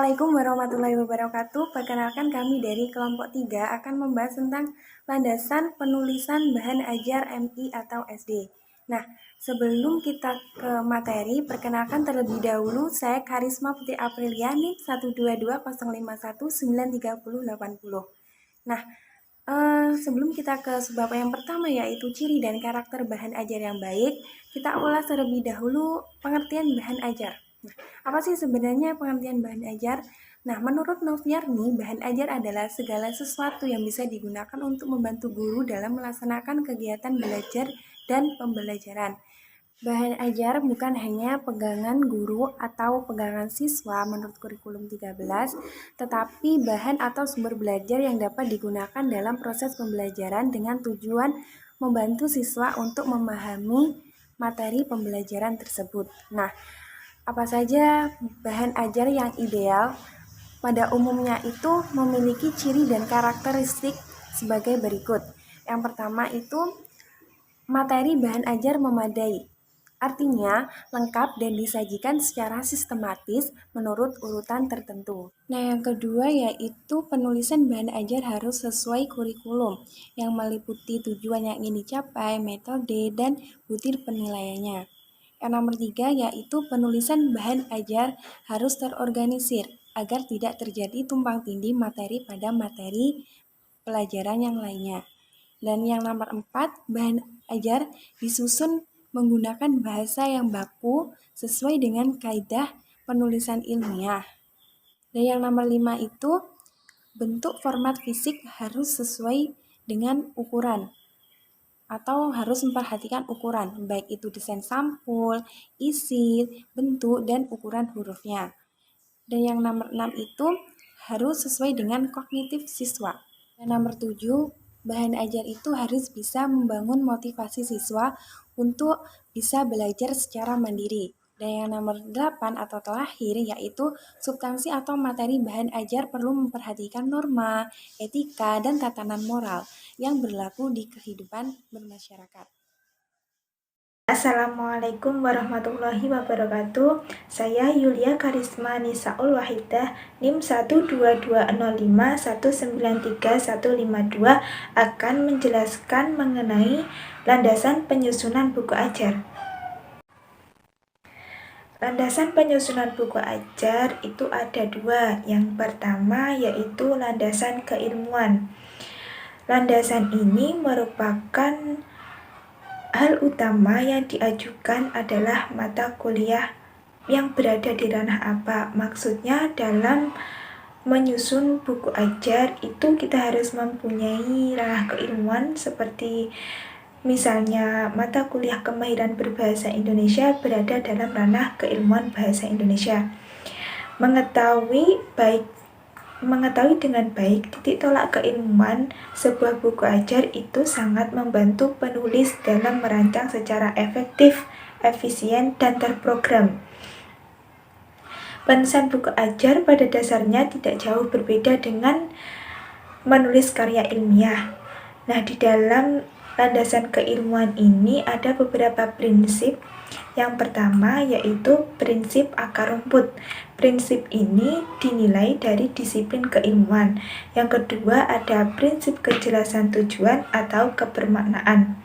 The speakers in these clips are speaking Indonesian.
Assalamualaikum warahmatullahi wabarakatuh. Perkenalkan kami dari kelompok 3 akan membahas tentang landasan penulisan bahan ajar MI atau SD. Nah, sebelum kita ke materi, perkenalkan terlebih dahulu saya Karisma Putri Aprilia NIM 12205193080. Nah, sebelum kita ke sebab yang pertama yaitu ciri dan karakter bahan ajar yang baik, kita ulas terlebih dahulu pengertian bahan ajar. Nah, apa sih sebenarnya pengertian bahan ajar? Nah, menurut Noviarni, bahan ajar adalah segala sesuatu yang bisa digunakan untuk membantu guru dalam melaksanakan kegiatan belajar dan pembelajaran. Bahan ajar bukan hanya pegangan guru atau pegangan siswa menurut kurikulum 13, tetapi bahan atau sumber belajar yang dapat digunakan dalam proses pembelajaran dengan tujuan membantu siswa untuk memahami materi pembelajaran tersebut. Nah, apa saja bahan ajar yang ideal? Pada umumnya itu memiliki ciri dan karakteristik sebagai berikut. Yang pertama itu materi bahan ajar memadai. Artinya lengkap dan disajikan secara sistematis menurut urutan tertentu. Nah, yang kedua yaitu penulisan bahan ajar harus sesuai kurikulum yang meliputi tujuan yang ingin dicapai, metode, dan butir penilaiannya. Yang nomor 3 yaitu penulisan bahan ajar harus terorganisir agar tidak terjadi tumpang tindih materi pada materi pelajaran yang lainnya. Dan yang nomor 4, bahan ajar disusun menggunakan bahasa yang baku sesuai dengan kaidah penulisan ilmiah. Dan yang nomor 5 itu bentuk format fisik harus sesuai dengan ukuran atau harus memperhatikan ukuran, baik itu desain sampul, isi, bentuk, dan ukuran hurufnya. Dan yang nomor 6 itu harus sesuai dengan kognitif siswa. Dan nomor 7, bahan ajar itu harus bisa membangun motivasi siswa untuk bisa belajar secara mandiri. Dan yang nomor 8 atau terakhir yaitu substansi atau materi bahan ajar perlu memperhatikan norma, etika, dan tatanan moral yang berlaku di kehidupan bermasyarakat. Assalamualaikum warahmatullahi wabarakatuh. Saya Yulia Karisma Nisaul Wahidah NIM 12205193152 akan menjelaskan mengenai landasan penyusunan buku ajar. Landasan penyusunan buku ajar itu ada dua. Yang pertama yaitu landasan keilmuan. Landasan ini merupakan hal utama yang diajukan adalah mata kuliah yang berada di ranah apa. Maksudnya dalam menyusun buku ajar itu kita harus mempunyai ranah keilmuan seperti misalnya mata kuliah kemahiran berbahasa Indonesia berada dalam ranah keilmuan bahasa Indonesia. Mengetahui dengan baik titik tolak keilmuan sebuah buku ajar itu sangat membantu penulis dalam merancang secara efektif, efisien, dan terprogram. Penulisan buku ajar pada dasarnya tidak jauh berbeda dengan menulis karya ilmiah. Nah, di dalam landasan keilmuan ini ada beberapa prinsip. Yang pertama yaitu prinsip akar rumput. Prinsip ini dinilai dari disiplin keilmuan. Yang kedua ada prinsip kejelasan tujuan atau kebermaknaan.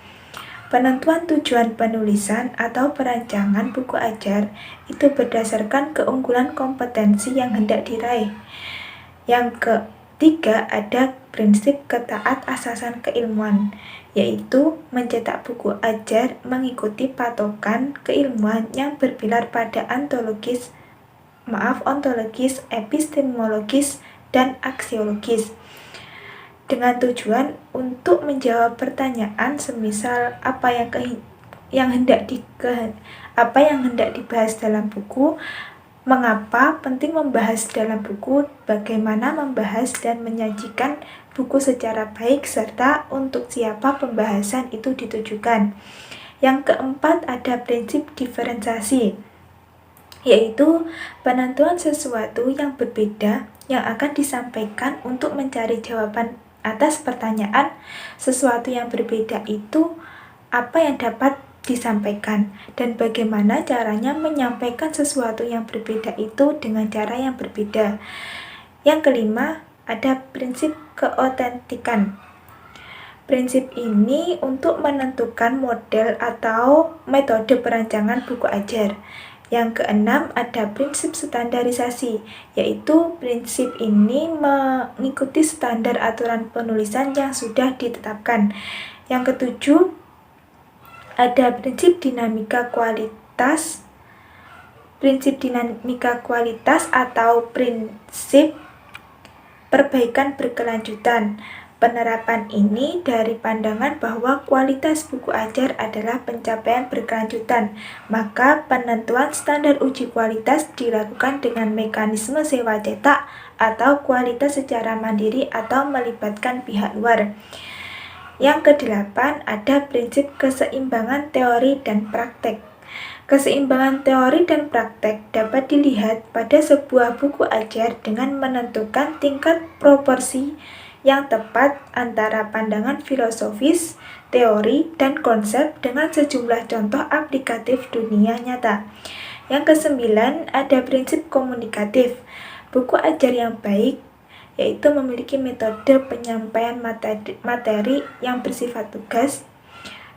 Penentuan tujuan penulisan atau perancangan buku ajar itu berdasarkan keunggulan kompetensi yang hendak diraih. Yang ketiga ada prinsip ketaat asasan keilmuan, yaitu mencetak buku ajar mengikuti patokan keilmuan yang berpilar pada ontologis, epistemologis, dan aksiologis. Dengan tujuan untuk menjawab pertanyaan semisal apa yang hendak dibahas dalam buku, mengapa penting membahas dalam buku, bagaimana membahas dan menyajikan buku secara baik, serta untuk siapa pembahasan itu ditujukan. Yang keempat ada prinsip diferensiasi, yaitu penentuan sesuatu yang berbeda yang akan disampaikan untuk mencari jawaban atas pertanyaan sesuatu yang berbeda itu apa yang dapat disampaikan dan bagaimana caranya menyampaikan sesuatu yang berbeda itu dengan cara yang berbeda. Yang kelima, ada prinsip keotentikan. Prinsip ini untuk menentukan model atau metode perancangan buku ajar. Yang keenam, ada prinsip standarisasi, yaitu prinsip ini mengikuti standar aturan penulisan yang sudah ditetapkan. Yang ketujuh, ada prinsip dinamika kualitas. Prinsip dinamika kualitas atau prinsip perbaikan berkelanjutan. Penerapan ini dari pandangan bahwa kualitas buku ajar adalah pencapaian berkelanjutan, maka penentuan standar uji kualitas dilakukan dengan mekanisme sewa cetak atau kualitas secara mandiri atau melibatkan pihak luar. Yang kedelapan, ada prinsip keseimbangan teori dan praktek. Keseimbangan teori dan praktek dapat dilihat pada sebuah buku ajar dengan menentukan tingkat proporsi yang tepat antara pandangan filosofis, teori, dan konsep dengan sejumlah contoh aplikatif dunia nyata. Yang kesembilan, ada prinsip komunikatif. Buku ajar yang baik yaitu memiliki metode penyampaian materi yang bersifat tugas,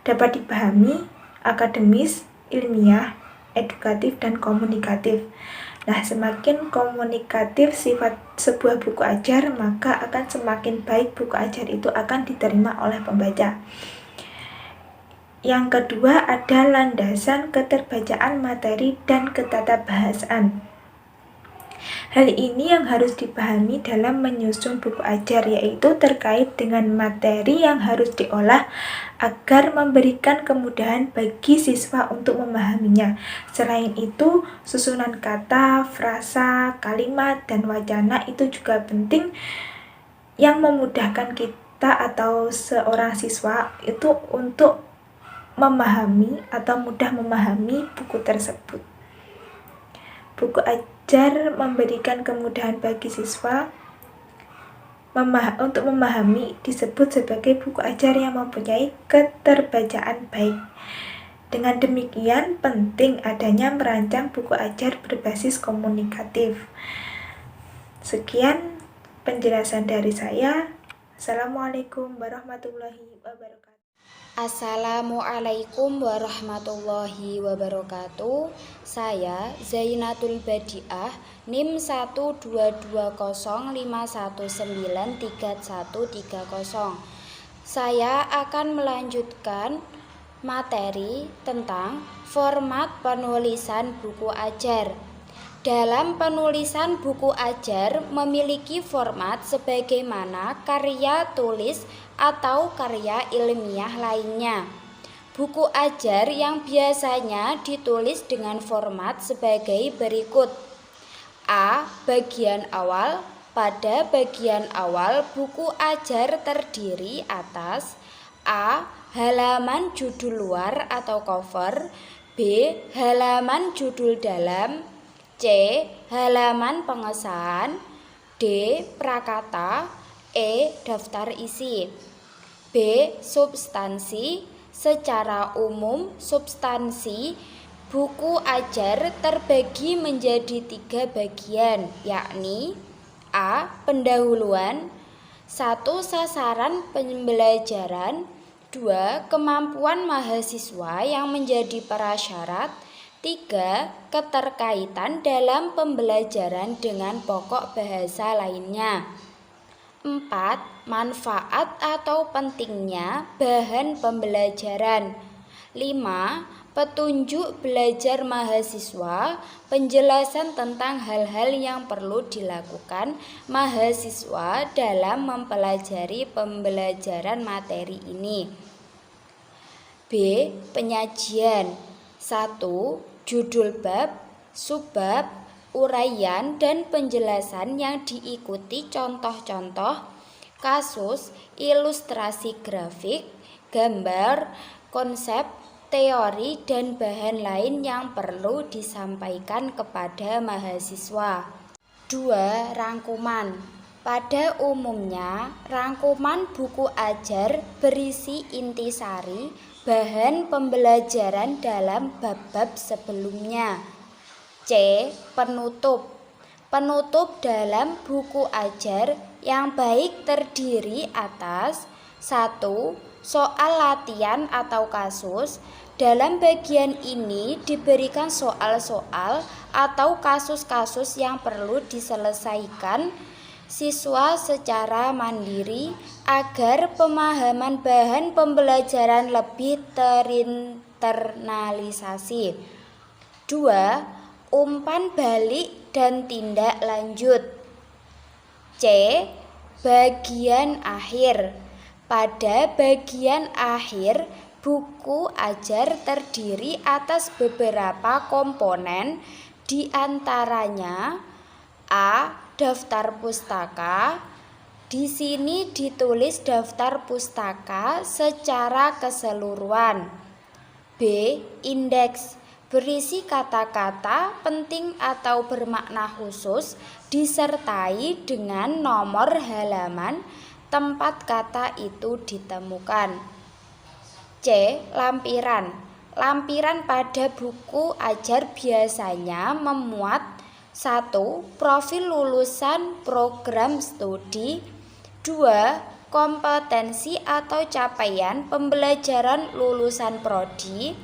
dapat dipahami, akademis, ilmiah, edukatif, dan komunikatif. Nah, semakin komunikatif sifat sebuah buku ajar, maka akan semakin baik buku ajar itu akan diterima oleh pembaca. Yang kedua, ada landasan keterbacaan materi dan ketatabahasaan. Hal ini yang harus dipahami dalam menyusun buku ajar, yaitu terkait dengan materi yang harus diolah agar memberikan kemudahan bagi siswa untuk memahaminya. Selain itu, susunan kata, frasa, kalimat, dan wacana itu juga penting yang memudahkan kita atau seorang siswa itu untuk memahami atau mudah memahami buku tersebut. Buku ajar memberikan kemudahan bagi siswa untuk memahami disebut sebagai buku ajar yang mempunyai keterbacaan baik. Dengan demikian, penting adanya merancang buku ajar berbasis komunikatif. Sekian penjelasan dari saya. Assalamualaikum warahmatullahi wabarakatuh. Assalamualaikum warahmatullahi wabarakatuh. Saya Zainatul Badiah, NIM 12205193130. Saya akan melanjutkan materi tentang format penulisan buku ajar. Dalam penulisan buku ajar memiliki format sebagaimana karya tulis atau karya ilmiah lainnya. Buku ajar yang biasanya ditulis dengan format sebagai berikut. A. Bagian awal. Pada bagian awal buku ajar terdiri atas A. Halaman judul luar atau cover. B. Halaman judul dalam. C. Halaman pengesahan. D. Prakata. E. Daftar isi. B. Substansi. Secara umum, substansi buku ajar terbagi menjadi 3 bagian, yakni A. Pendahuluan. 1. Sasaran pembelajaran. 2. Kemampuan mahasiswa yang menjadi prasyarat. 3. Keterkaitan dalam pembelajaran dengan pokok bahasa lainnya. 4. Manfaat atau pentingnya bahan pembelajaran. 5. Petunjuk belajar mahasiswa, penjelasan tentang hal-hal yang perlu dilakukan mahasiswa dalam mempelajari pembelajaran materi ini. B. Penyajian. 1. Judul bab, subbab, uraian, dan penjelasan yang diikuti contoh-contoh, kasus, ilustrasi grafik, gambar, konsep, teori, dan bahan lain yang perlu disampaikan kepada mahasiswa. 2. Rangkuman. Pada umumnya, rangkuman buku ajar berisi intisari bahan pembelajaran dalam bab-bab sebelumnya. C. Penutup. Penutup dalam buku ajar yang baik terdiri atas 1. Soal latihan atau kasus. Dalam bagian ini diberikan soal-soal atau kasus-kasus yang perlu diselesaikan siswa secara mandiri agar pemahaman bahan pembelajaran lebih terinternalisasi. 2. Umpan balik dan tindak lanjut. C. Bagian akhir. Pada bagian akhir, buku ajar terdiri atas beberapa komponen, di antaranya A. Daftar pustaka. Di sini ditulis daftar pustaka secara keseluruhan. B. Indeks. Berisi kata-kata penting atau bermakna khusus disertai dengan nomor halaman tempat kata itu ditemukan. C. Lampiran. Lampiran pada buku ajar biasanya memuat 1. Profil lulusan program studi. 2. Kompetensi atau capaian pembelajaran lulusan prodi.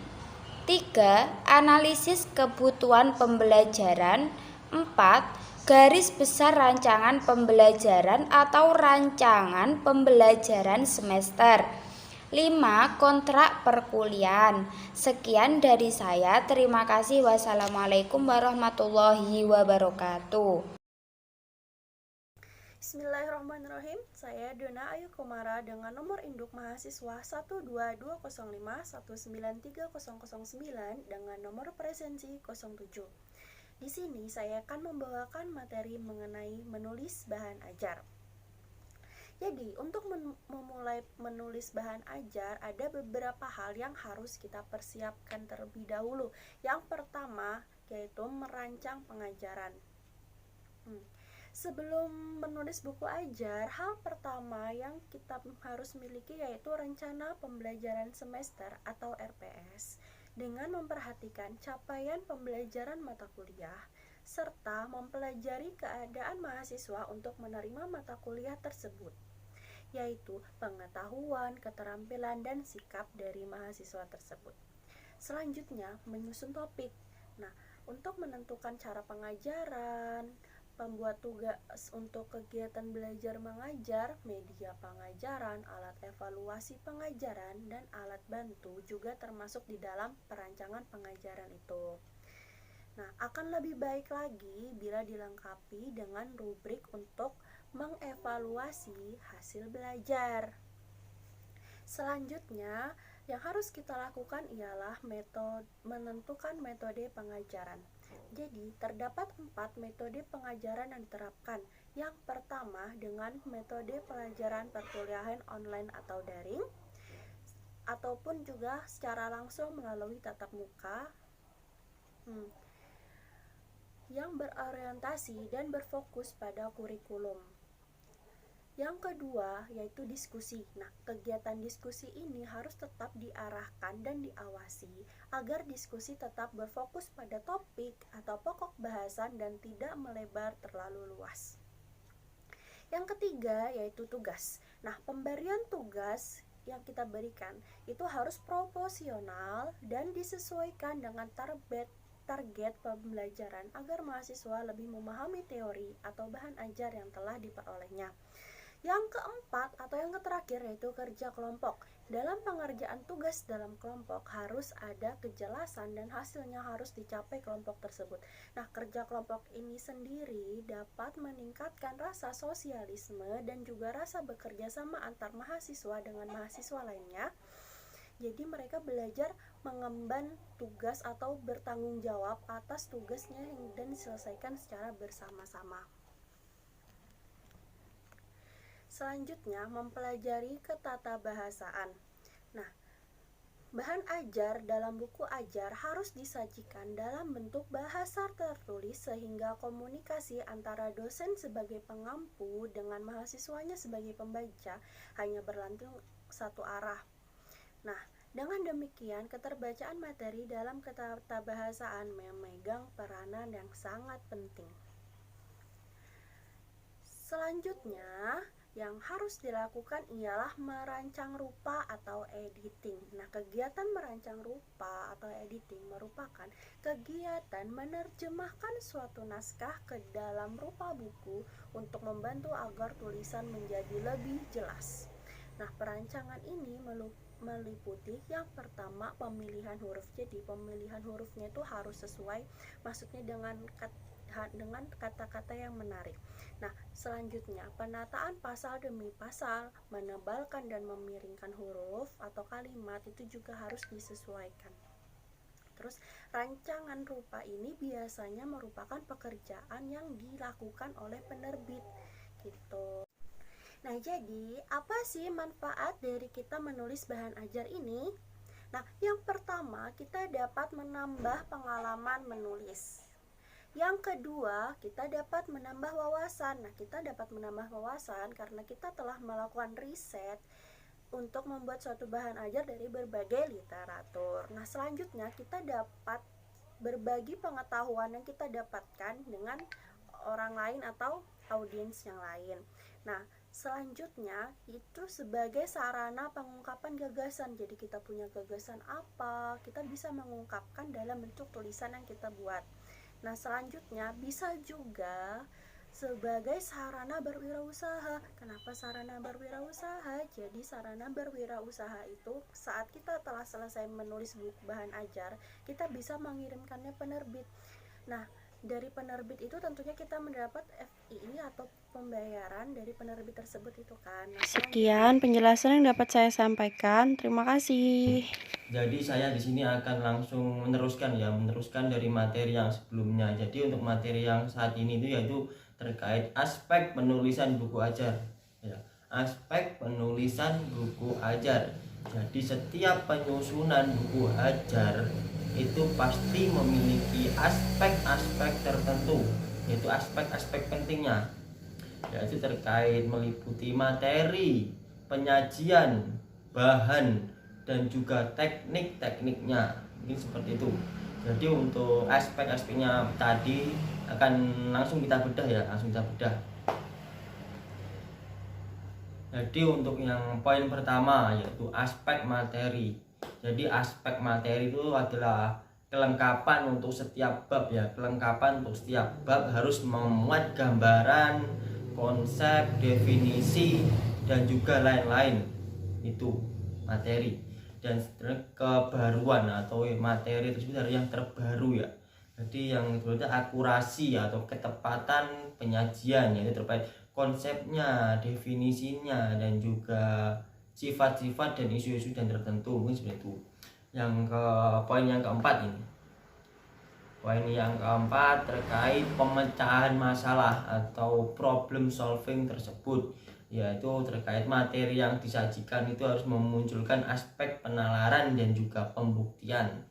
3. Analisis kebutuhan pembelajaran. 4. Garis besar rancangan pembelajaran atau rancangan pembelajaran semester. 5. Kontrak perkuliahan. Sekian dari saya. Terima kasih. Wassalamualaikum warahmatullahi wabarakatuh. Bismillahirrahmanirrahim. Saya Dona Ayu Komara dengan nomor induk mahasiswa 12205193009 dengan nomor presensi 07. Di sini saya akan membawakan materi mengenai menulis bahan ajar. Jadi, untuk memulai menulis bahan ajar, ada beberapa hal yang harus kita persiapkan terlebih dahulu. Yang pertama, yaitu merancang pengajaran. Sebelum menulis buku ajar, hal pertama yang kita harus miliki yaitu rencana pembelajaran semester atau RPS, dengan memperhatikan capaian pembelajaran mata kuliah, serta mempelajari keadaan mahasiswa untuk menerima mata kuliah tersebut, yaitu pengetahuan, keterampilan, dan sikap dari mahasiswa tersebut. Selanjutnya, menyusun topik. Nah, untuk menentukan cara pengajaran, membuat tugas untuk kegiatan belajar mengajar, media pengajaran, alat evaluasi pengajaran, dan alat bantu juga termasuk di dalam perancangan pengajaran itu. Nah, akan lebih baik lagi bila dilengkapi dengan rubrik untuk mengevaluasi hasil belajar. Selanjutnya, yang harus kita lakukan ialah menentukan metode pengajaran. Jadi, terdapat 4 metode pengajaran yang diterapkan. Yang pertama, dengan metode pelajaran perkuliahan online atau daring, ataupun juga secara langsung melalui tatap muka, yang berorientasi dan berfokus pada kurikulum. Yang kedua, yaitu diskusi. Nah, kegiatan diskusi ini harus tetap diarahkan dan diawasi agar diskusi tetap berfokus pada topik atau pokok bahasan dan tidak melebar terlalu luas. Yang ketiga, yaitu tugas. Nah, pemberian tugas yang kita berikan itu harus proporsional dan disesuaikan dengan target pembelajaran agar mahasiswa lebih memahami teori atau bahan ajar yang telah diperolehnya. Yang keempat atau yang terakhir yaitu kerja kelompok. Dalam pengerjaan tugas dalam kelompok harus ada kejelasan dan hasilnya harus dicapai kelompok tersebut. Nah, kerja kelompok ini sendiri dapat meningkatkan rasa sosialisme dan juga rasa bekerja sama antar mahasiswa dengan mahasiswa lainnya. Jadi mereka belajar mengemban tugas atau bertanggung jawab atas tugasnya dan diselesaikan secara bersama-sama. Selanjutnya, mempelajari ketatabahasaan. Nah, Bahan ajar dalam buku ajar harus disajikan dalam bentuk bahasa tertulis sehingga komunikasi antara dosen sebagai pengampu dengan mahasiswanya sebagai pembaca hanya berlangsung satu arah. Nah, dengan demikian keterbacaan materi dalam ketabahasaan memegang peranan yang sangat penting. Selanjutnya, yang harus dilakukan ialah merancang rupa atau editing. Nah, kegiatan merancang rupa atau editing merupakan kegiatan menerjemahkan suatu naskah ke dalam rupa buku untuk membantu agar tulisan menjadi lebih jelas. Nah, perancangan ini meliputi yang pertama pemilihan huruf. Jadi pemilihan hurufnya itu harus sesuai, maksudnya dengan kata-kata yang menarik. Nah, selanjutnya penataan pasal demi pasal, menebalkan dan memiringkan huruf atau kalimat itu juga harus disesuaikan. Terus rancangan rupa ini biasanya merupakan pekerjaan yang dilakukan oleh penerbit gitu. Nah, jadi apa sih manfaat dari kita menulis bahan ajar ini? Nah, yang pertama kita dapat menambah pengalaman menulis. Yang kedua, kita dapat menambah wawasan. Nah, kita dapat menambah wawasan karena kita telah melakukan riset untuk membuat suatu bahan ajar dari berbagai literatur. Nah, selanjutnya kita dapat berbagi pengetahuan yang kita dapatkan dengan orang lain atau audiens yang lain. Nah, selanjutnya itu sebagai sarana pengungkapan gagasan. Jadi kita punya gagasan apa, kita bisa mengungkapkan dalam bentuk tulisan yang kita buat. Nah, selanjutnya bisa juga sebagai sarana berwirausaha. Kenapa sarana berwirausaha? Jadi sarana berwirausaha itu saat kita telah selesai menulis buku bahan ajar, kita bisa mengirimkannya penerbit. Nah, dari penerbit itu tentunya kita mendapat FII atau pembayaran dari penerbit tersebut itu kan. Nah, Sekian penjelasan yang dapat saya sampaikan. Terima kasih. Jadi saya di sini akan langsung meneruskan dari materi yang sebelumnya. Jadi untuk materi yang saat ini itu yaitu terkait aspek penulisan buku ajar. Ya, aspek penulisan buku ajar. Jadi setiap penyusunan buku ajar itu pasti memiliki aspek-aspek tertentu, yaitu aspek-aspek pentingnya, yaitu terkait meliputi materi, penyajian, bahan, dan juga teknik-tekniknya. Mungkin seperti itu. Jadi untuk aspek-aspeknya tadi akan langsung kita bedah. Jadi untuk yang poin pertama yaitu aspek materi. Jadi aspek materi itu adalah kelengkapan untuk setiap bab ya. Kelengkapan untuk setiap bab harus memuat gambaran, konsep, definisi, dan juga lain-lain. Itu materi. Dan kebaruan atau materi tersebut harus yang terbaru ya. Jadi yang berarti akurasi atau ketepatan penyajian, yaitu terkait konsepnya, definisinya, dan juga sifat-sifat dan isu-isu dan tertentu, mungkin seperti itu. Yang ke poin yang keempat ini. Poin yang keempat terkait pemecahan masalah atau problem solving tersebut, yaitu terkait materi yang disajikan itu harus memunculkan aspek penalaran dan juga pembuktian.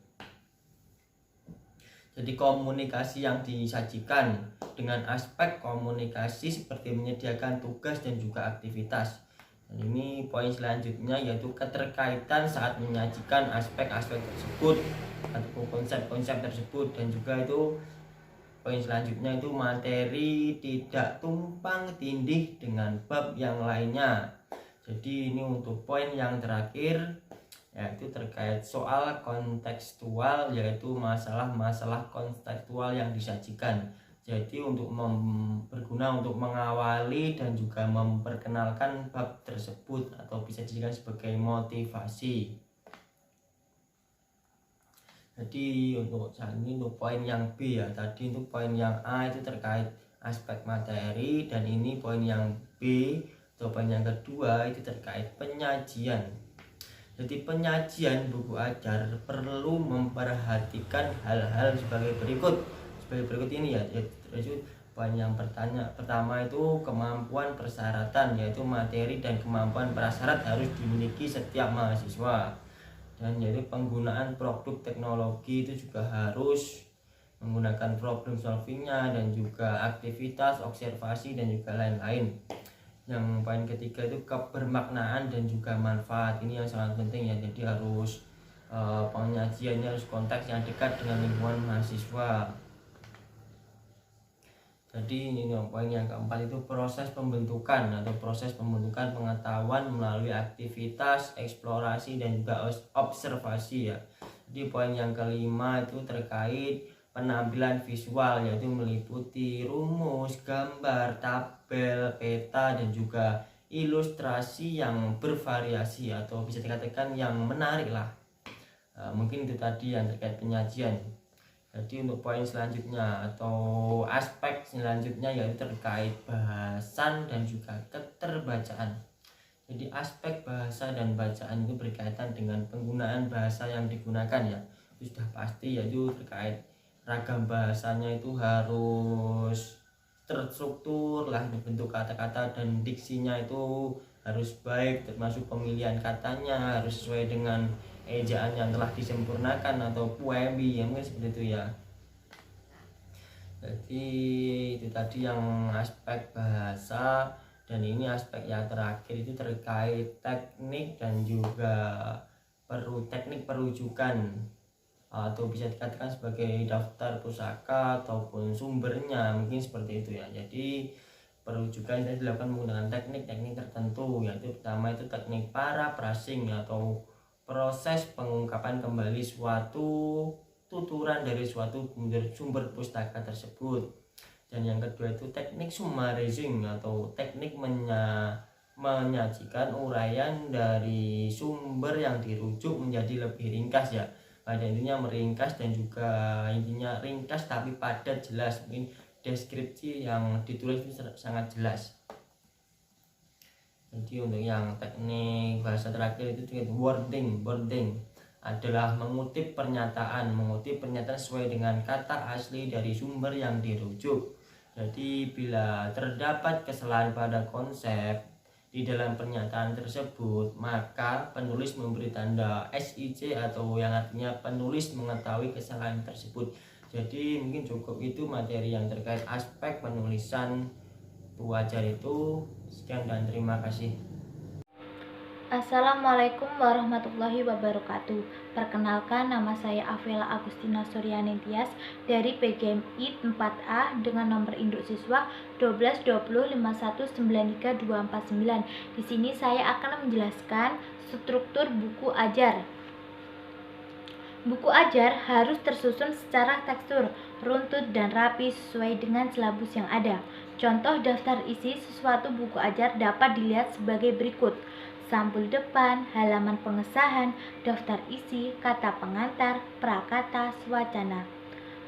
Jadi komunikasi yang disajikan dengan aspek komunikasi seperti menyediakan tugas dan juga aktivitas. Dan ini poin selanjutnya yaitu keterkaitan saat menyajikan aspek-aspek tersebut atau konsep-konsep tersebut, dan juga itu poin selanjutnya itu materi tidak tumpang tindih dengan bab yang lainnya. Jadi ini untuk poin yang terakhir yaitu terkait soal kontekstual, yaitu masalah-masalah kontekstual yang disajikan. Jadi untuk berguna untuk mengawali dan juga memperkenalkan bab tersebut atau bisa dijadikan sebagai motivasi. Jadi untuk saat ini untuk poin yang B ya, tadi untuk poin yang A itu terkait aspek materi, dan ini poin yang B atau poin yang kedua itu terkait penyajian. Jadi penyajian buku ajar perlu memperhatikan hal-hal sebagai berikut ini ya. Yaitu poin yang pertama itu kemampuan persyaratan, yaitu materi dan kemampuan prasyarat harus dimiliki setiap mahasiswa. Dan yaitu penggunaan produk teknologi itu juga harus menggunakan problem solvingnya dan juga aktivitas observasi dan juga lain-lain. Yang poin ketiga itu kebermaknaan dan juga manfaat, ini yang sangat penting ya. Jadi harus penyajiannya harus konteks yang dekat dengan lingkungan mahasiswa. Jadi ini poin yang keempat itu proses pembentukan pengetahuan melalui aktivitas eksplorasi dan juga observasi ya. Jadi poin yang kelima itu terkait penampilan visual, yaitu meliputi rumus, gambar, tabel, peta dan juga ilustrasi yang bervariasi atau bisa dikatakan yang menarik lah. Mungkin itu tadi yang terkait penyajian. Jadi untuk poin selanjutnya atau aspek selanjutnya yaitu terkait bahasan dan juga keterbacaan. Jadi aspek bahasa dan bacaan itu berkaitan dengan penggunaan bahasa yang digunakan ya. Itu sudah pasti, yaitu terkait ragam bahasanya itu harus terstruktur lah, bentuk kata-kata dan diksinya itu harus baik, termasuk pemilihan katanya harus sesuai dengan ejaan yang telah disempurnakan atau poemi ya, mungkin seperti itu ya. Jadi itu tadi yang aspek bahasa. Dan ini aspek yang terakhir itu terkait teknik dan juga teknik perujukan atau bisa dikatakan sebagai daftar pusaka ataupun sumbernya, mungkin seperti itu ya. Jadi perujukan itu dilakukan menggunakan teknik-teknik tertentu, yaitu pertama itu teknik paraphrasing atau proses pengungkapan kembali suatu tuturan dari suatu sumber pustaka tersebut. Dan yang kedua itu teknik summarizing atau teknik menyajikan uraian dari sumber yang dirujuk menjadi lebih ringkas ya. Pada intinya meringkas dan juga intinya ringkas tapi padat, jelas, mungkin deskripsi yang ditulis itu sangat jelas. Jadi untuk yang teknik bahasa terakhir itu wording adalah mengutip pernyataan sesuai dengan kata asli dari sumber yang dirujuk. Jadi bila terdapat kesalahan pada konsep di dalam pernyataan tersebut, maka penulis memberi tanda SIC atau yang artinya penulis mengetahui kesalahan tersebut. Jadi mungkin cukup itu materi yang terkait aspek penulisan wajar itu. Sekian dan terima kasih. Assalamualaikum warahmatullahi wabarakatuh. Perkenalkan, nama saya Avela Agustina Suryani Tias dari PGMI 4A dengan nomor induk siswa 12205193249. Di sini saya akan menjelaskan struktur buku ajar. Buku ajar harus tersusun secara tekstur, runtut dan rapi sesuai dengan silabus yang ada. Contoh daftar isi sesuatu buku ajar dapat dilihat sebagai berikut: sampul depan, halaman pengesahan, daftar isi, kata pengantar, prakata, swacana.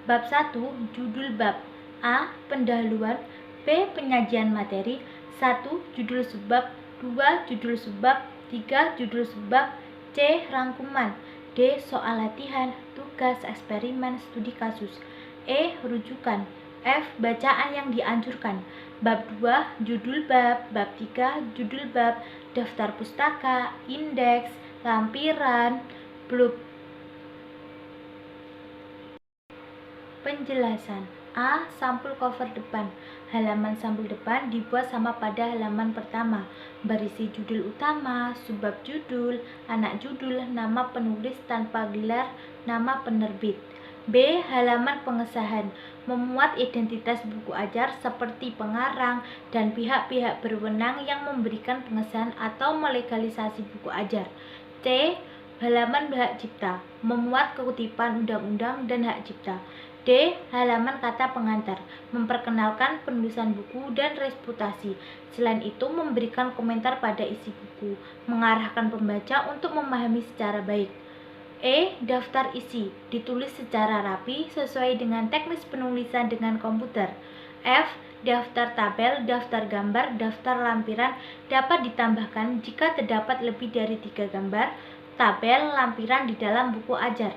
Bab 1, judul bab. A. Pendahuluan. B. Penyajian materi. 1. Judul subbab. 2. Judul subbab. 3. Judul subbab. C. Rangkuman. D. Soal latihan, tugas, eksperimen, studi kasus. E. Rujukan. F. Bacaan yang dianjurkan. Bab 2, judul bab. Bab 3, judul bab, daftar pustaka, indeks, lampiran, blurb. Penjelasan. A. Sampul cover depan. Halaman sampul depan dibuat sama pada halaman pertama, berisi judul utama, subbab judul, anak judul, nama penulis tanpa gelar, nama penerbit. B. Halaman pengesahan, memuat identitas buku ajar seperti pengarang dan pihak-pihak berwenang yang memberikan pengesahan atau melegalisasi buku ajar. C. Halaman hak cipta, memuat kutipan undang-undang dan hak cipta. D. Halaman kata pengantar, memperkenalkan penulisan buku dan reputasi. Selain itu, memberikan komentar pada isi buku, mengarahkan pembaca untuk memahami secara baik. E. Daftar isi, ditulis secara rapi sesuai dengan teknis penulisan dengan komputer. F. Daftar tabel, daftar gambar, daftar lampiran dapat ditambahkan jika terdapat lebih dari 3 gambar, tabel, lampiran di dalam buku ajar.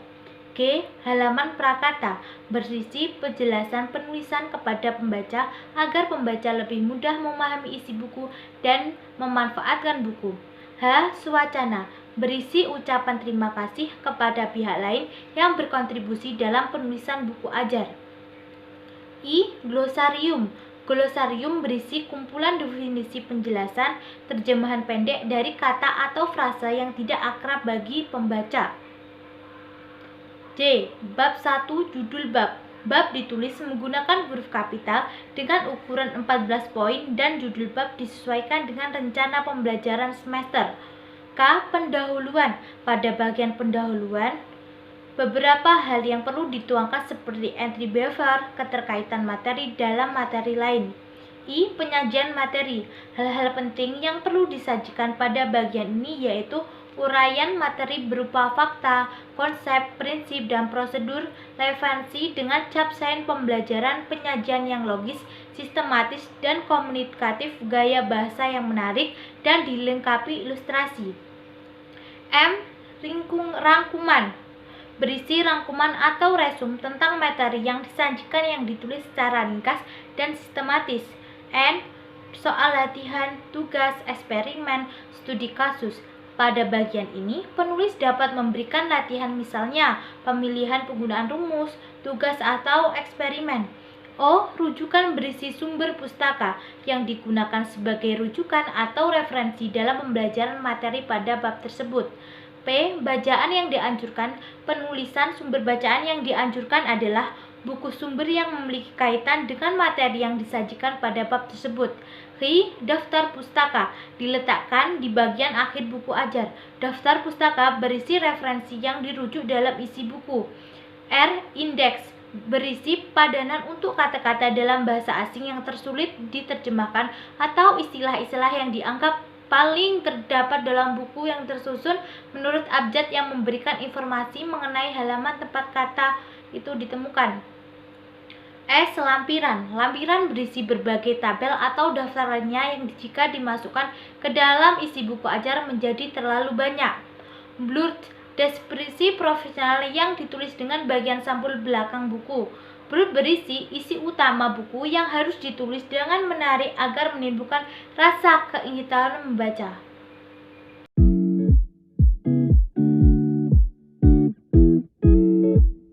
G. Halaman prakata, berisi penjelasan penulisan kepada pembaca agar pembaca lebih mudah memahami isi buku dan memanfaatkan buku. H. H. Swacana, berisi ucapan terima kasih kepada pihak lain yang berkontribusi dalam penulisan buku ajar. I. Glosarium, glosarium berisi kumpulan definisi penjelasan, terjemahan pendek dari kata atau frasa yang tidak akrab bagi pembaca. J. Bab 1 judul bab. Bab ditulis menggunakan huruf kapital dengan ukuran 14 poin dan judul bab disesuaikan dengan rencana pembelajaran semester. K. Pendahuluan. Pada bagian pendahuluan, beberapa hal yang perlu dituangkan seperti entry behavior, keterkaitan materi dalam materi lain. I. Penyajian materi. Hal-hal penting yang perlu disajikan pada bagian ini yaitu uraian materi berupa fakta, konsep, prinsip, dan prosedur, relevansi dengan capsain pembelajaran, penyajian yang logis, sistematis, dan komunikatif, gaya bahasa yang menarik, dan dilengkapi ilustrasi. M. Rangkuman, berisi rangkuman atau resum tentang materi yang disajikan yang ditulis secara ringkas dan sistematis. N. Soal latihan, tugas, eksperimen, studi kasus. Pada bagian ini, penulis dapat memberikan latihan misalnya pemilihan penggunaan rumus, tugas atau eksperimen. O. Rujukan berisi sumber pustaka yang digunakan sebagai rujukan atau referensi dalam pembelajaran materi pada bab tersebut. P. Bacaan yang dianjurkan. Penulisan sumber bacaan yang dianjurkan adalah buku sumber yang memiliki kaitan dengan materi yang disajikan pada bab tersebut. I. Daftar pustaka diletakkan di bagian akhir buku ajar. Daftar pustaka berisi referensi yang dirujuk dalam isi buku. R. Indeks berisi padanan untuk kata-kata dalam bahasa asing yang tersulit diterjemahkan atau istilah-istilah yang dianggap paling terdapat dalam buku yang tersusun menurut abjad yang memberikan informasi mengenai halaman tempat kata itu ditemukan. S. Lampiran. Lampiran berisi berbagai tabel atau daftar lainnya yang jika dimasukkan ke dalam isi buku ajar menjadi terlalu banyak. Blurb deskripsi profesional yang ditulis dengan bagian sampul belakang buku. Blurb berisi isi utama buku yang harus ditulis dengan menarik agar menimbulkan rasa keinginan membaca.